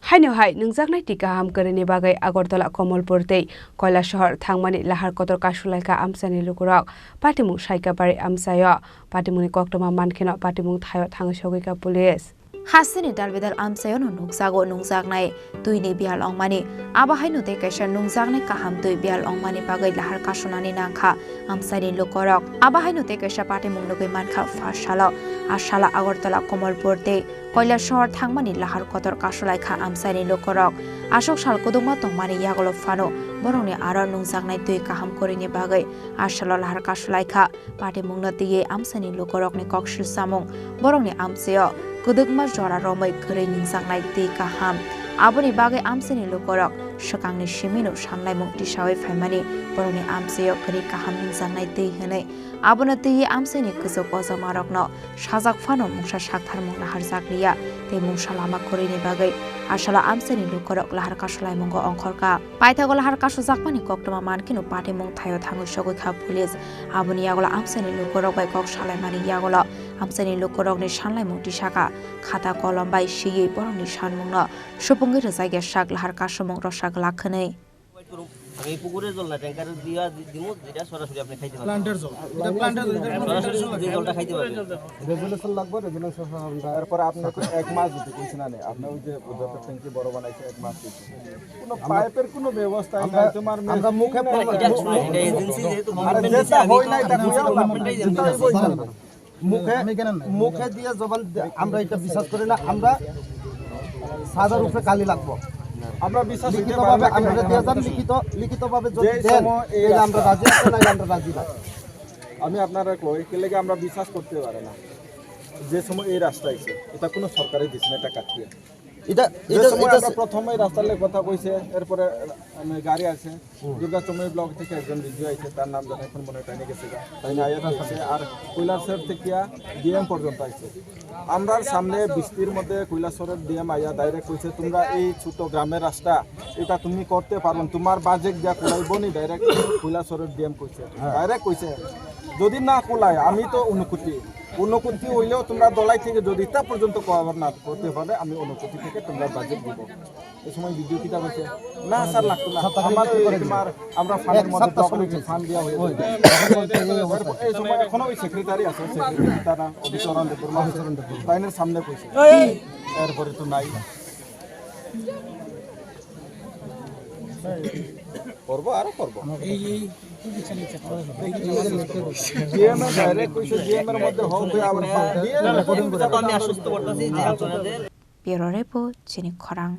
Haino hai Nungjaknai ti Kaham koreni bagai Agortala Komolpur tei Koilashahar thangmani Lahar Kotor Kaswlaikha Amchaini Lukurok patimung saikabari amsayo patimungni koktoma mankheno patimung thayo thangsogoika police Hasini dalbedal amsayo no nungjaknai tuini bial ongmani aba haino te kaisa nungjaknai kaham tui bial ongmani bagai lahar kasonani nangkha Amchaini Lukurok aba haino te kaisa patimung nugui mankha fasala asala Agortala Komolpur tei Koilashahar thangmani Lahar Kotor Kaswlaikha Amchaini Lukurok ashok sal kodongma tongmani yagolo fano borongni aro nungjaknai tui kaham korini bagai asala Lahar Kaswlaikha patimungno tiye Amchaini Lukurokni koksul samung borongni amsayo Kudugma jora romai kore nungjaknai tei kaham aboni bagai Amchaini Lukurok shakangni shimino samlaimung tisawai phaimani borongni amsayo kore kaham nungjaknai tei hinai abono tei Amchaini kusuk ojamarokno sajak fano mungsa saktharmung lahar jakliya tei mungsa lama korini bagai asala Amchaini Lukurok lahar kaswlaimungo ongkhorka paithago lahar kaswjakmani koktoma mankino patimung thayo thangsogoikha police aboni yagola Amchaini Lukurok bai kok salaimani yagola Amchaini Lukurokni sanlaimung tisaka khata kolom bai siye borongni sanmungno supunggi rajaiga sak lahar kaswmung rosak lakhonai আমি পুকুরের জল না ট্যাঙ্কারে দিয়া দিমু যেটা সরাসরি আপনি খাইতে পারবেন প্ল্যান্টের জল এটা প্ল্যান্টের সরাসরি যে জলটা খাইতে পারবেন রেজুলেশন লাগবে রেজুলেশন এরপর আপনি এক মাস দিতে কইছেন না আপনি ওই যে যত ট্যাঙ্কি বড় বানাইছে এক মাস দিতে কোনো পাইপের কোনো ব্যবস্থা নাই তোমার আমরা মুখে এটা শুনে এটা এজেন্সি যেহেতু গভর্নমেন্ট হয় না এটা মুখে মুখে দিয়ে জবান আমরা এটা বিশ্বাস করি না আমরা সাজার উপরে কালি লাগবো আমরা বিশ্বাস লিখিতভাবে আমরা দিয়ে যান লিখিতভাবে যদি দেন এই আমরা রাজি আছি না আমরা রাজি না আমি আপনারা কই কি লাগে আমরা বিশ্বাস করতে পারে না যে সময় এই রাস্তা আইছে এটা কোনো সরকারি দিছ না এটা কাটিয়ে এটা প্রথমে রাস্তার লে কথা কইছে এরপরে গাড়ি আছে দুর্গাচমই ব্লক থেকে একজন ভিডিও আইছে তার নাম জানা এখন মনে টাইনে গেছে তাই না আয়া আছে আর কৈলাসর থেকে ডিএম পর্যন্ত আইছে আমরার সামনে বৃষ্টির মধ্যে কৈলাসরের ডিএম আয়া ডাইরেক্ট কইছে তোমরা এই ছোট গ্রামের রাস্তা এটা তুমি করতে পারো তোমার বাজেট দিয়া কোলাইবনি ডাইরেক্ট কৈলাসরের ডিএম কইছে ডাইরেক্ট কইছে যদি না কোলায় আমি তো অনুকুতি হইলেও তোমরা দলাই থেকে যদি তা পর্যন্ত কভার না করতে পারে আমি অনুকুতি থেকে তোমরা বাজেট দিব এই সময় ভিডিও কিটা বলছে না স্যার লাগতো না আমরা ফান্ডের মধ্যে তখন ফান্ড দেওয়া হয়েছে এই সময় এখনো ওই সেক্রেটারি আছে সেক্রেটারি তারা অভিচরণ তাইনের সামনে কইছে এরপরে তো নাই করবো আরো করবো Bureau Report Chini Khorang